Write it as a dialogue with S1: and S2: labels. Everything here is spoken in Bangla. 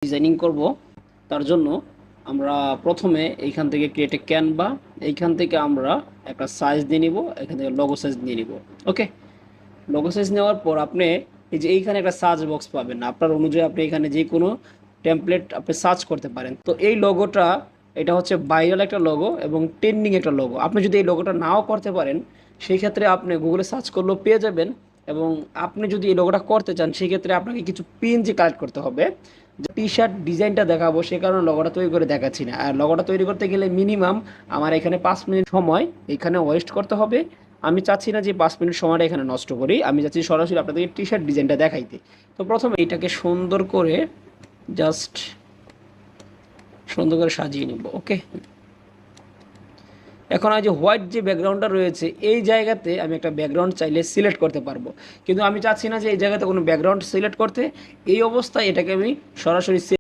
S1: ডিজাইনিং করব, তার জন্য আমরা প্রথমে এইখান থেকে ক্রিয়েট এ ক্যানভা, এইখান থেকে আমরা একটা সাইজ দিয়ে নিব, এখান থেকে লোগো সাইজ নিয়ে নিব। ওকে, লোগো সাইজ নেওয়ার পর আপনি এই যে এইখানে একটা সার্চ বক্স পাবেন, আপনার অনুযায়ী আপনি এখানে যে কোনো টেমপ্লেট আপনি সার্চ করতে পারেন। তো এই লোগোটা, এটা হচ্ছে ভাইরাল একটা লোগো এবং ট্রেন্ডিং একটা লোগো। আপনি যদি এই লোগোটা নাও করতে পারেন, সেই ক্ষেত্রে আপনি গুগলে সার্চ করলেও পেয়ে যাবেন। এবং আপনি যদি এই লোগোটা করতে চান, সেই ক্ষেত্রে আপনাকে কিছু পিএনজি কালেক্ট করতে হবে। যে টি শার্ট ডিজাইনটা দেখাবো, সে কারণে লোগোটা তৈরি করে দেখাচ্ছি না। আর লোগোটা তৈরি করতে গেলে মিনিমাম আমার এখানে 5 মিনিট সময় এখানে ওয়েস্ট করতে হবে। আমি চাচ্ছি না যে 5 মিনিট সময়টা এখানে নষ্ট করি, আমি চাচ্ছি সরাসরি আপনাদেরকে টি শার্ট ডিজাইনটা দেখাইতে। তো প্রথমে এটাকে সুন্দর করে জাস্ট সুন্দর করে সাজিয়ে নিব। ওকে, এখন এই যে হোয়াইট যে ব্যাকগ্রাউন্ডটা রয়েছে, এই জায়গাতে আমি একটা ব্যাকগ্রাউন্ড চাইলে সিলেক্ট করতে পারবো, কিন্তু আমি চাচ্ছি না যে এই জায়গাতে কোনো ব্যাকগ্রাউন্ড সিলেক্ট করতে। এই অবস্থায় এটাকে আমি সরাসরি